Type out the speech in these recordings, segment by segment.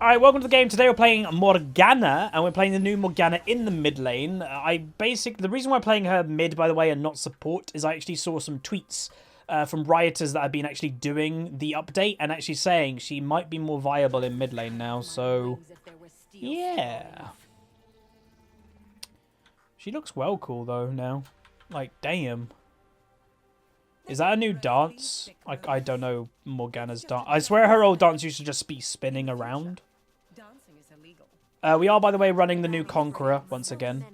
Alright, welcome to the game. Today we're playing Morgana, and we're playing the new Morgana in the mid lane. The reason why I'm playing her mid, by the way, and not support, is I actually saw some tweets from rioters that have been actually doing the update, and actually saying she might be more viable in mid lane now, so... yeah. She looks well cool, though, now. Like, damn. Is that a new dance? I don't know Morgana's dance. I swear her old dance used to just be spinning around. We are, by the way, running the new Conqueror once again.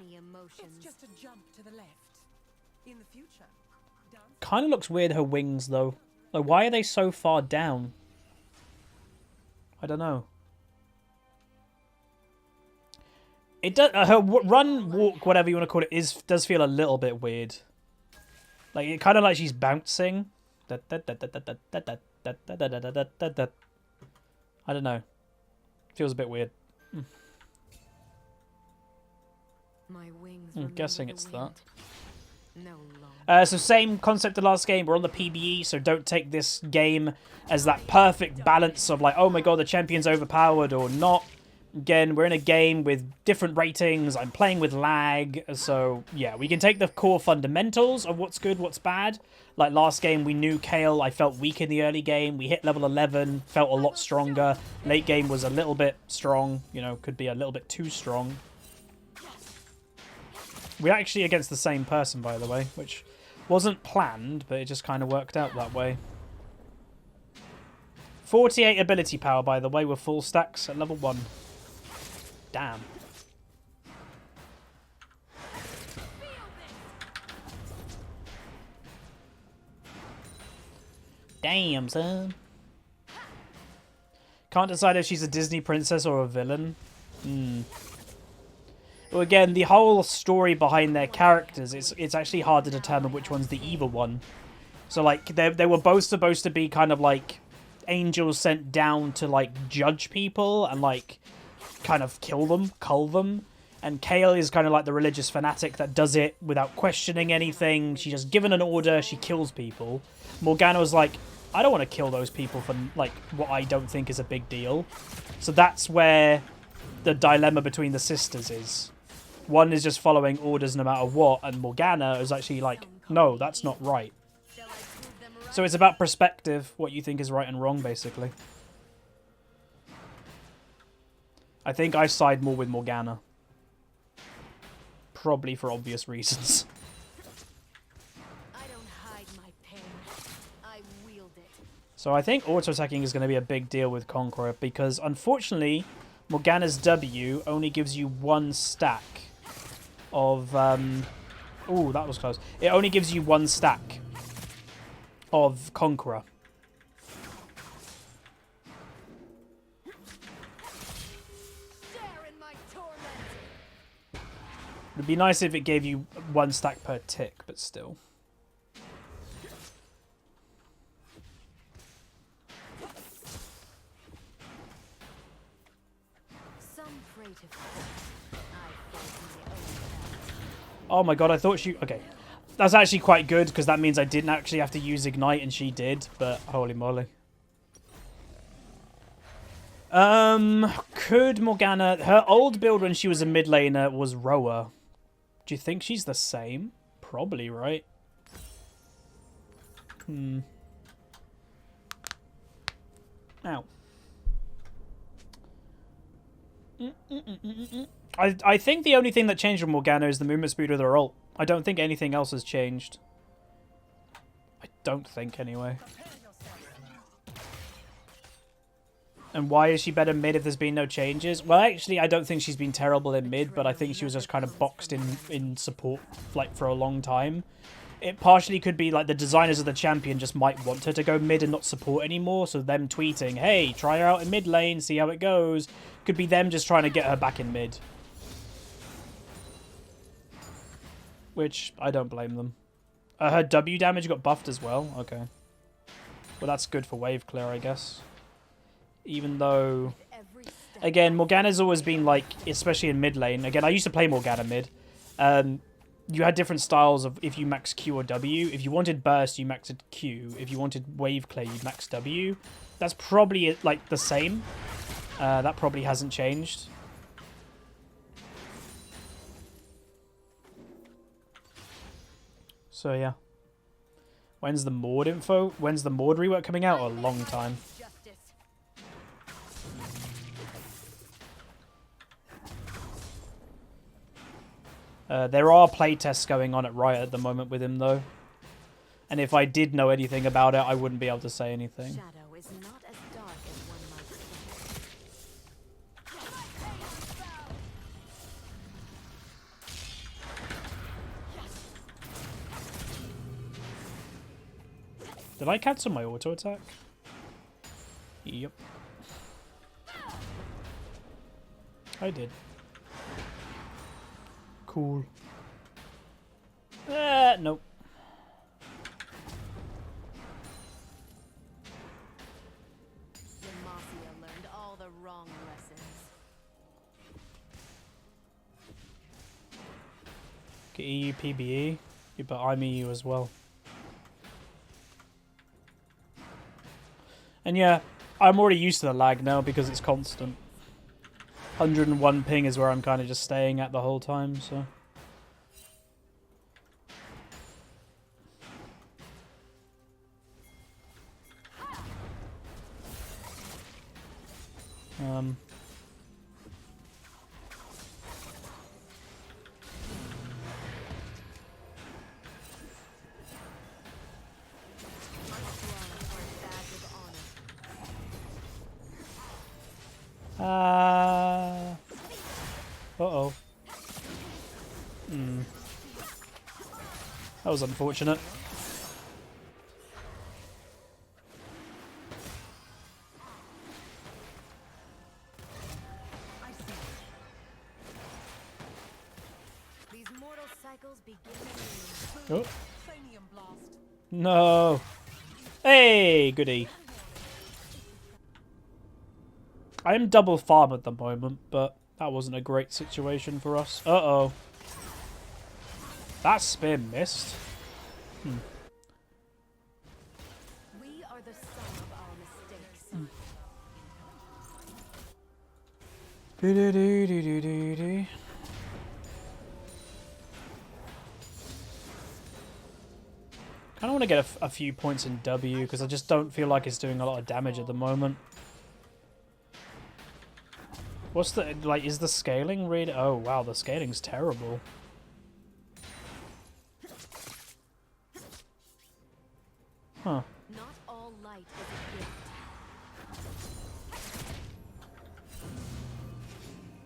Kind of looks weird, her wings, though. Like, why are they so far down? I don't know. It does. Her run, walk, whatever you want to call it, does feel a little bit weird. Like, it kind of like she's bouncing. I don't know. Feels a bit weird. I'm guessing it's that. So same concept of last game. We're on the PBE, so don't take this game as that perfect balance of like, oh my god, the champion's overpowered or not. Again, we're in a game with different ratings. I'm playing with lag. So, yeah, we can take the core fundamentals of what's good, what's bad. Like last game, we knew Kayle. I felt weak in the early game. We hit level 11, felt a lot stronger. Late game was a little bit strong. You know, could be a little bit too strong. We're actually against the same person, by the way, which wasn't planned, but it just kind of worked out that way. 48 ability power, by the way, with full stacks at level 1. Damn. Damn, son. Can't decide if she's a Disney princess or a villain. Well, again, the whole story behind their characters, it's actually hard to determine which one's the evil one. So, like, they were both supposed to be kind of, like, angels sent down to, like, judge people and, like, kind of kill them, cull them. And Kayle is kind of like the religious fanatic that does it without questioning anything. She's just given an order, she kills people. Morgana was like, I don't want to kill those people for like what I don't think is a big deal. So that's where the dilemma between the sisters is. One is just following orders no matter what, and Morgana is actually like, no, that's not right. So it's about perspective, what you think is right and wrong, basically. I think I side more with Morgana. Probably for obvious reasons. So I think auto-attacking is going to be a big deal with Conqueror, because unfortunately, Morgana's W only gives you one stack of... Ooh, that was close. It only gives you one stack of Conqueror. It'd be nice if it gave you one stack per tick, but still. Oh my god, I thought she... Okay. That's actually quite good, because that means I didn't actually have to use Ignite, and she did, but holy moly. Could Morgana... Her old build when she was a mid laner was Roa. Do you think she's the same? Probably, right? Ow. I think the only thing that changed with Morgana is the movement speed with her ult. I don't think anything else has changed. I don't think, anyway. And why is she better mid if there's been no changes? Well, actually, I don't think she's been terrible in mid, but I think she was just kind of boxed in support like for a long time. It partially could be like the designers of the champion just might want her to go mid and not support anymore, so them tweeting, hey, try her out in mid lane, see how it goes. Could be them just trying to get her back in mid. Which, I don't blame them. Her W damage got buffed as well? Okay. Well, that's good for wave clear, I guess. Even though, again, Morgana's always been like, especially in mid lane. Again, I used to play Morgana mid. You had different styles of if you max Q or W. If you wanted burst, you maxed Q. If you wanted wave clear, you maxed W. That's probably like the same. That probably hasn't changed. So yeah. When's the Mord info? When's the Mord rework coming out? A long time. There are playtests going on at Riot at the moment with him, though. And if I did know anything about it, I wouldn't be able to say anything. Shadow is not as dark as one might think. Did I cancel my auto attack? Yep. I did. Cool. Nope. Demacia learned all the wrong lessons. Get EU PBE. Yeah, but I'm EU as well. And yeah, I'm already used to the lag now because it's constant. 101 ping is where I'm kind of just staying at the whole time, so... Uh-oh. That was unfortunate. These mortal cycles begin. Oh. No. Hey, goody. I am double farm at the moment, but that wasn't a great situation for us. Uh-oh. That spear missed. We are the sum of our mistakes. Do-do-do-do-do-do-do. I want to get a few points in W because I just don't feel like it's doing a lot of damage at the moment. What's the, like, is the scaling really? Oh wow, the scaling's terrible. Huh. Not all light is a gift.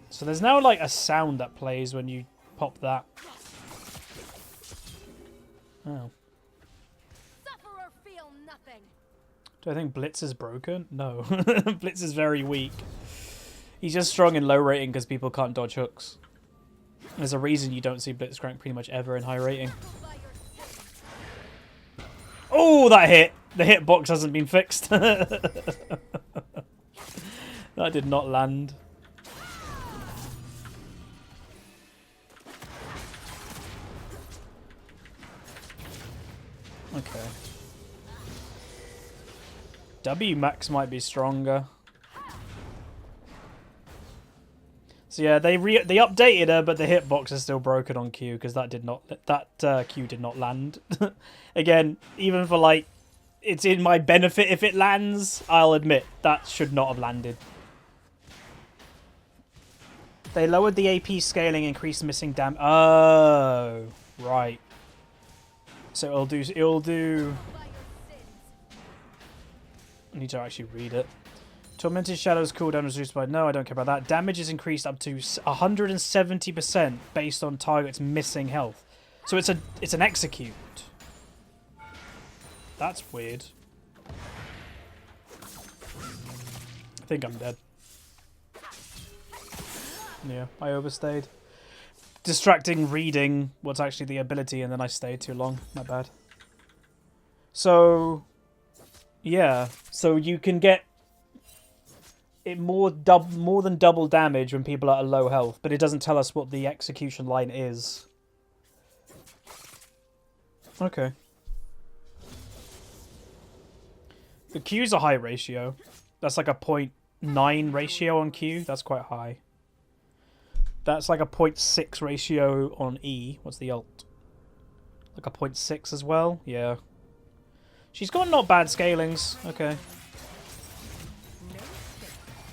So there's now like a sound that plays when you pop that. Oh. Suffer or feel nothing. Do I think Blitz is broken? No. Blitz is very weak. He's just strong in low rating because people can't dodge hooks. There's a reason you don't see Blitzcrank pretty much ever in high rating. Oh, that hit! The hitbox hasn't been fixed. That did not land. Okay. W max might be stronger. So yeah, they updated her, but the hitbox is still broken on Q because that Q did not land. Again, even for like, it's in my benefit if it lands. I'll admit that should not have landed. They lowered the AP scaling, increased missing damage. Oh, right. So it'll do. I need to actually read it. Tormented Shadow's cooldown is reduced by... No, I don't care about that. Damage is increased up to 170% based on target's missing health. So it's an execute. That's weird. I think I'm dead. Yeah, I overstayed. Distracting reading what's actually the ability, and then I stayed too long. My bad. So... yeah. So you can get... it more than double damage when people are at low health, but it doesn't tell us what the execution line is. Okay. The Q's a high ratio. That's like a point 0.9 ratio on Q. That's quite high. That's like a 0.6 ratio on E. What's the ult? Like a 0.6 as well? Yeah. She's got not bad scalings. Okay.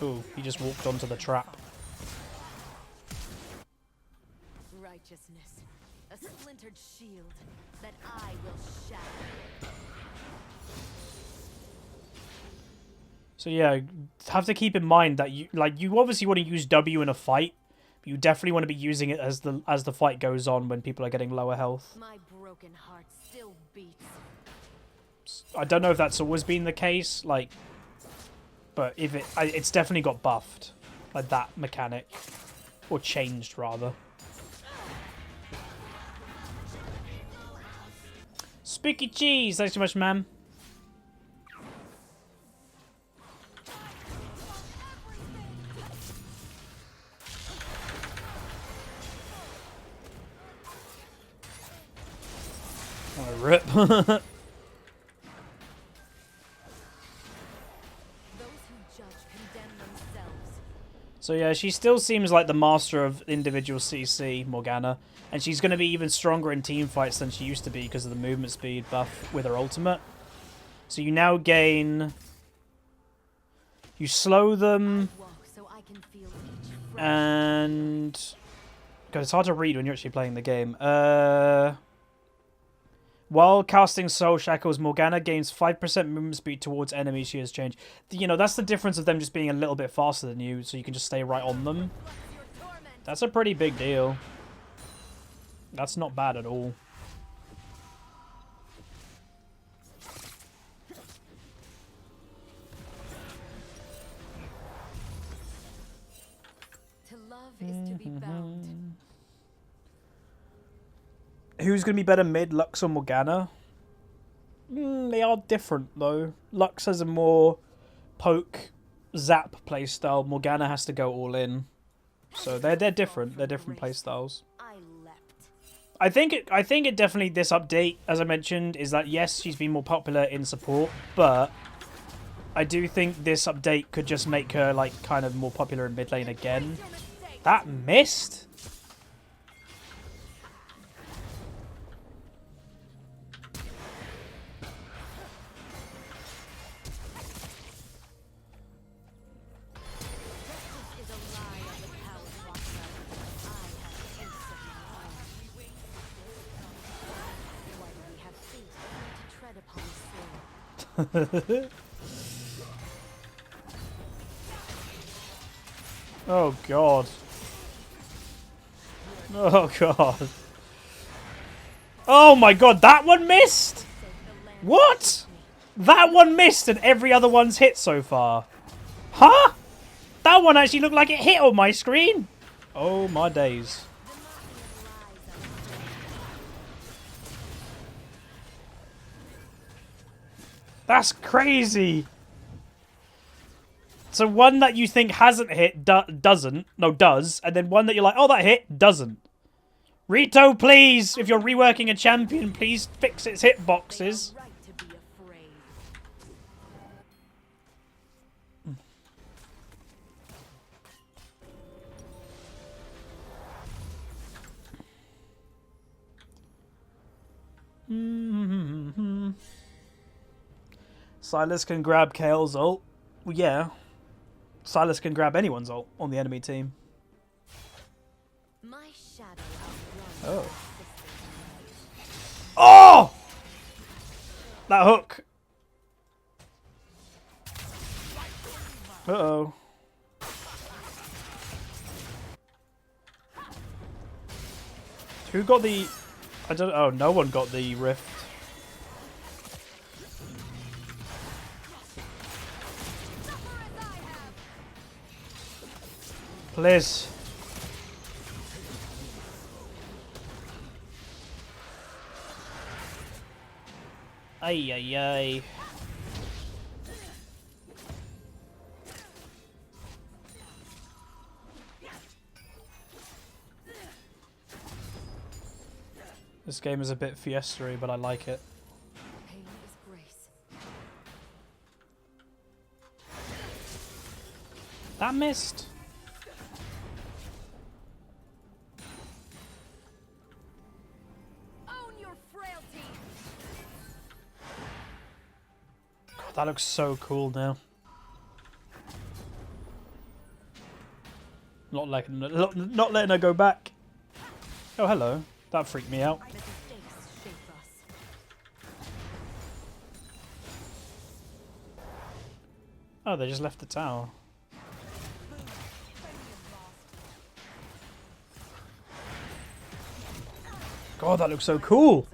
Ooh, he just walked onto the trap. Righteousness, a splintered shield that I will shatter. So yeah, have to keep in mind that you obviously want to use W in a fight, but you definitely want to be using it as the fight goes on when people are getting lower health. My broken heart still beats. I don't know if that's always been the case, like, but if it's definitely got buffed, like that mechanic, or changed rather. Spooky cheese, thanks so much, ma'am. Oh, rip. So yeah, she still seems like the master of individual CC, Morgana, and she's going to be even stronger in team fights than she used to be because of the movement speed buff with her ultimate. So you now gain... You slow them, and... God, it's hard to read when you're actually playing the game. While casting Soul Shackles, Morgana gains 5% movement speed towards enemies she has changed. You know, that's the difference of them just being a little bit faster than you, so you can just stay right on them. That's a pretty big deal. That's not bad at all. To love is to be bound. Who's going to be better mid, Lux or Morgana? They are different, though. Lux has a more poke, zap playstyle. Morgana has to go all in. So they're different. They're different playstyles. I think it definitely, this update, as I mentioned, is that yes, she's been more popular in support, but I do think this update could just make her like kind of more popular in mid lane again. That missed? Oh god. Oh god. Oh my god, that one missed? What? That one missed and every other one's hit so far. Huh? That one actually looked like it hit on my screen. Oh my days. That's crazy. So one that you think hasn't hit doesn't. No, does. And then one that you're like, oh, that hit, doesn't. Rito, please, if you're reworking a champion, please fix its hitboxes. Silas can grab Kale's ult. Well, yeah. Silas can grab anyone's ult on the enemy team. My shadow Oh. Oh! That hook. Uh-oh. Who got the... I don't... Oh, no one got the rift. Please. Ay, ay, ay. This game is a bit fiesta-y, but I like it. pain is grace. That missed. Own your frailty. God, that looks so cool now. Not letting her go back. Oh, hello. That freaked me out. The stakes shape us. Oh, they just left the tower. God, that looks so cool.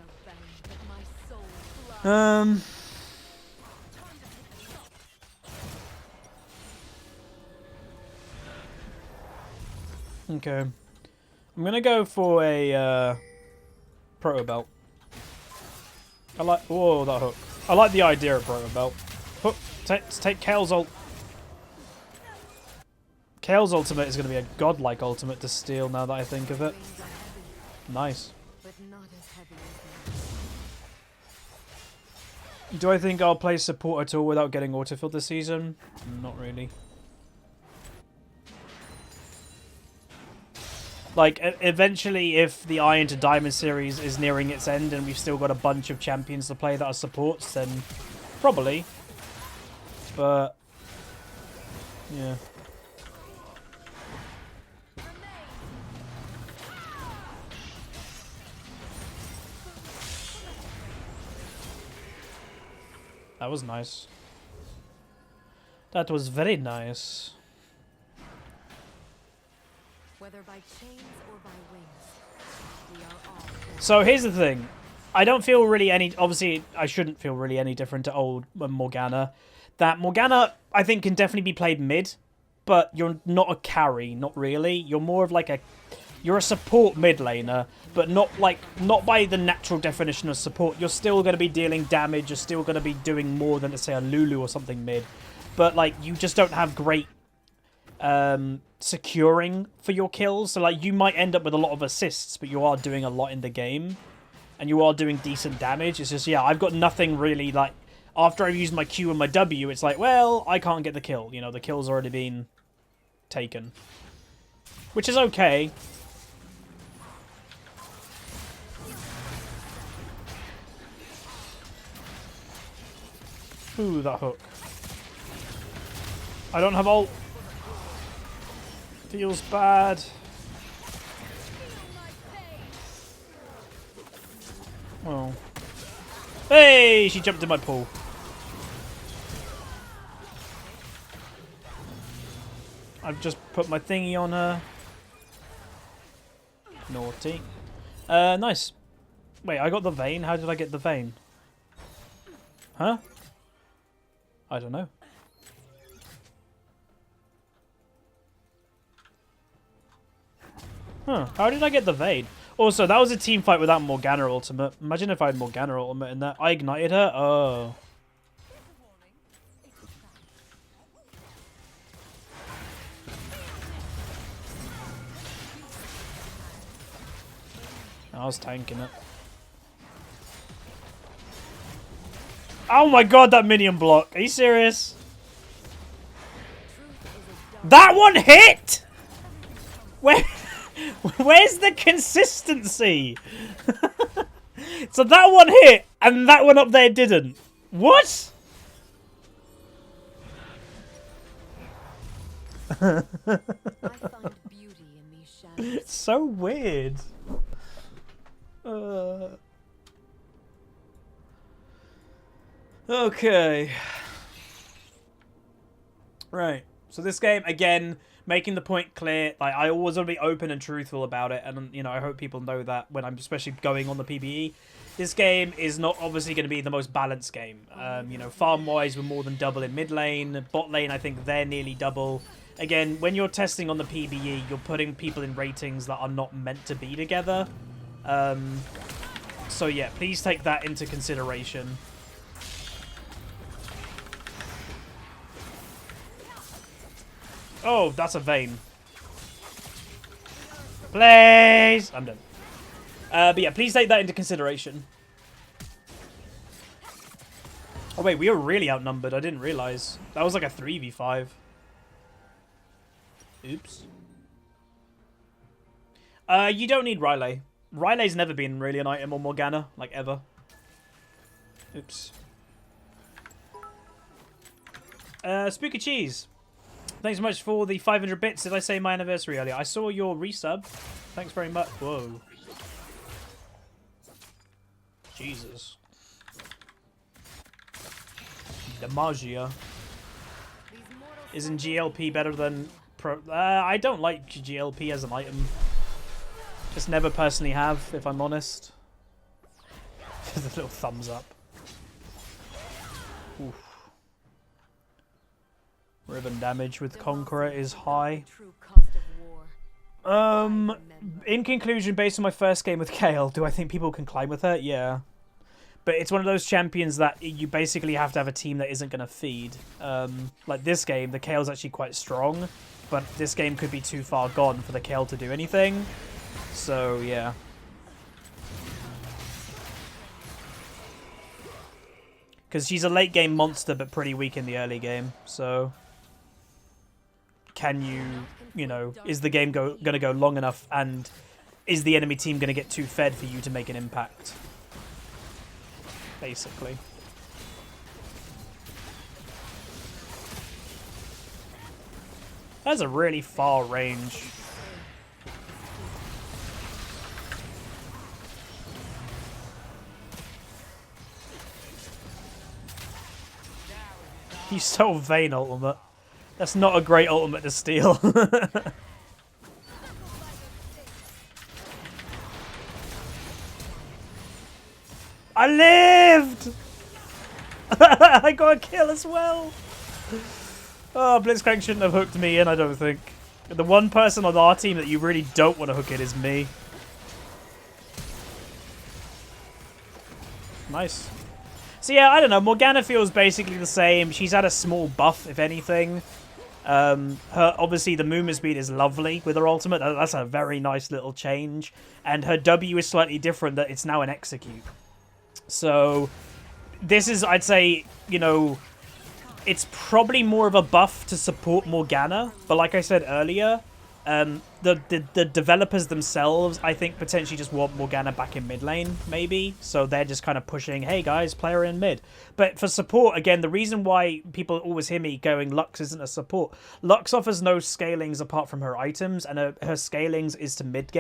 Okay. I'm gonna go for a proto belt. I like. Whoa, that hook. I like the idea of proto belt. Hook. Take Kale's ult. Kale's ultimate is gonna be a godlike ultimate to steal. Now that I think of it. Nice. But not as heavy as Do I think I'll play support at all without getting autofill this season? Not really. Like, eventually, if the Iron to Diamond series is nearing its end and we've still got a bunch of champions to play that are supports, then probably. But, yeah. That was nice. That was very nice. whether by chains or by wings. We are all. So here's the thing. I don't feel really any... Obviously, I shouldn't feel really any different to old Morgana. That Morgana, I think, can definitely be played mid, but you're not a carry, not really. You're more of like a... You're a support mid laner, but not by the natural definition of support. You're still going to be dealing damage. You're still going to be doing more than, let's say, a Lulu or something mid. But, like, you just don't have great securing for your kills. So, like, you might end up with a lot of assists, but you are doing a lot in the game. And you are doing decent damage. It's just, yeah, I've got nothing really, like... After I've used my Q and my W, it's like, well, I can't get the kill. You know, the kill's already been taken. Which is okay. Ooh, that hook. I don't have ult. Feels bad. Oh. Hey, she jumped in my pool. I've just put my thingy on her. Naughty. Nice. Wait, I got the vein? How did I get the vein? Huh? I don't know. Huh, how did I get the vein? Also, that was a team fight without Morgana ultimate. Imagine if I had Morgana ultimate in that. I ignited her? Oh. I was tanking it. Oh my god, that minion block. Are you serious? That one hit? Where's the consistency? So that one hit, and that one up there didn't. What? I find beauty in these shadows. It's so weird. Okay. Right. So this game, again, making the point clear. Like, I always want to be open and truthful about it. And, you know, I hope people know that when I'm especially going on the PvE. This game is not obviously going to be the most balanced game. You know, farm-wise, we're more than double in mid lane. Bot lane, I think they're nearly double. Again, when you're testing on the PvE, you're putting people in ratings that are not meant to be together. So, yeah, please take that into consideration. Oh, that's a vein. Please! I'm done. But yeah, please take that into consideration. Oh wait, we were really outnumbered. I didn't realize. That was like a 3v5. Oops. You don't need Riley. Riley's never been really an item on Morgana, like ever. Oops. Spooky Cheese. Thanks so much for the 500 bits. Did I say my anniversary earlier? I saw your resub. Thanks very much. Whoa. Jesus. Demagia. Isn't GLP better than Pro? I don't like GLP as an item. Just never personally have, if I'm honest. The little thumbs up. Oof. Ribbon damage with Conqueror is high. In conclusion, based on my first game with Kayle, do I think people can climb with her? Yeah. But it's one of those champions that you basically have to have a team that isn't going to feed. Like this game, the Kayle's actually quite strong, but this game could be too far gone for the Kayle to do anything. So, yeah. Because she's a late game monster, but pretty weak in the early game, so... Can you know, is the game going to go long enough, and is the enemy team going to get too fed for you to make an impact? Basically. That's a really far range. You stole Vayne ultimate. That's not a great ultimate to steal. I lived! I got a kill as well! Oh, Blitzcrank shouldn't have hooked me in, I don't think. The one person on our team that you really don't want to hook in is me. Nice. So yeah, I don't know. Morgana feels basically the same. She's had a small buff, if anything. Her obviously the movement speed is lovely with her ultimate. That's a very nice little change. And her W is slightly different. That it's now an execute. So this is, I'd say, you know, it's probably more of a buff to support Morgana. But like I said earlier, the developers themselves, I think, potentially just want Morgana back in mid lane, maybe. So they're just kind of pushing, hey guys, play her in mid. But for support, again, the reason why people always hear me going, Lux isn't a support. Lux offers no scalings apart from her items, and her scalings is to mid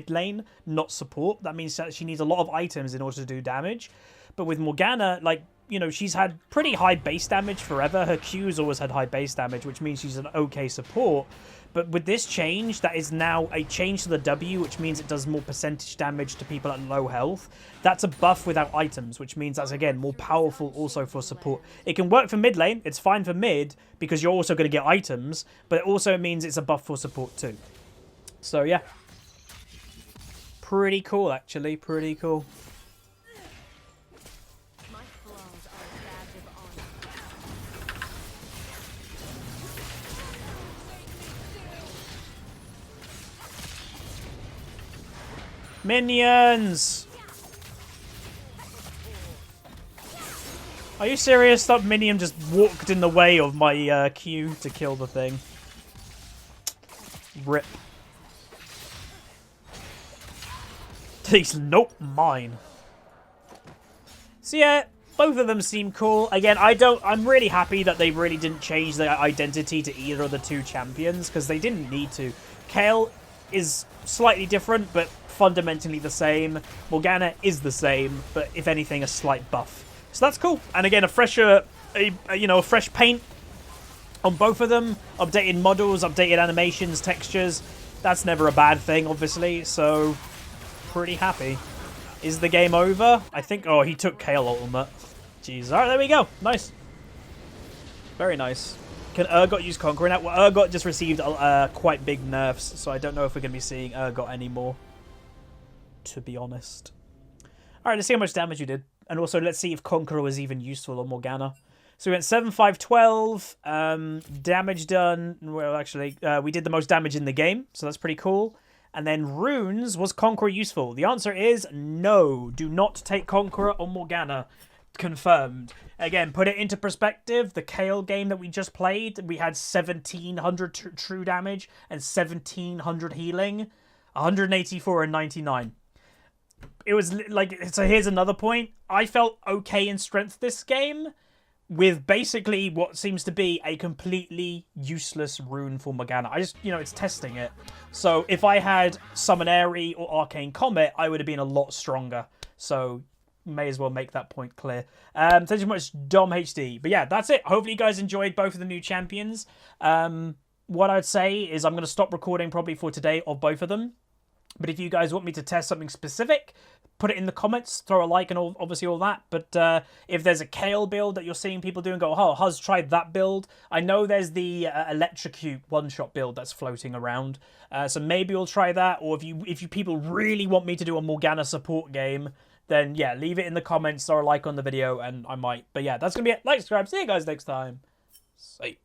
lane, not support. That means that she needs a lot of items in order to do damage. But with Morgana, like, you know, she's had pretty high base damage forever. Her Q's always had high base damage, which means she's an okay support. But with this change, that is now a change to the W, which means it does more percentage damage to people at low health. That's a buff without items, which means that's, again, more powerful also for support. It can work for mid lane. It's fine for mid, because you're also going to get items. But it also means it's a buff for support too. So, yeah. Pretty cool, actually. Pretty cool. Minions! Are you serious? That minion just walked in the way of my Q to kill the thing. Rip. These, nope, mine. So yeah, both of them seem cool. Again, I'm really happy that they really didn't change their identity to either of the two champions, because they didn't need to. Kayle is slightly different, but fundamentally the same. Morgana is the same, but if anything, a slight buff. So that's cool. And again, a fresher, you know, a fresh paint on both of them. Updated models, updated animations, textures. That's never a bad thing, obviously. So, pretty happy. Is the game over? I think... Oh, he took Kayle ultimate. Jeez. Alright, there we go. Nice. Very nice. Can Urgot use Conqueror now? Well, Urgot just received quite big nerfs, so I don't know if we're going to be seeing Urgot anymore, to be honest. Alright, let's see how much damage you did. And also, let's see if Conqueror was even useful on Morgana. So we went 7, 5, 12. Damage done. Well, actually, we did the most damage in the game, so that's pretty cool. And then runes, was Conqueror useful? The answer is no. Do not take Conqueror on Morgana. confirmed. Again, put it into perspective. The Kale game that we just played, we had 1700 true damage and 1700 healing, 184 and 99. It was like, so here's another point. I felt okay in strength this game with basically what seems to be a completely useless rune for Morgana. I just, it's testing it. So if I had Summon Airy or Arcane Comet, I would have been a lot stronger. So may as well make that point clear. Thank you so much, Dom HD. But yeah, that's it. Hopefully you guys enjoyed both of the new champions. What I'd say is I'm going to stop recording probably for today of both of them. But if you guys want me to test something specific, put it in the comments, throw a like and obviously all that. But if there's a Kale build that you're seeing people do and go, oh, Huz tried that build. I know there's the Electrocute one-shot build that's floating around. So maybe we'll try that. Or if you people really want me to do a Morgana support game, then yeah, leave it in the comments, throw a like on the video, and I might. But yeah, that's going to be it. Like, subscribe. See you guys next time. See.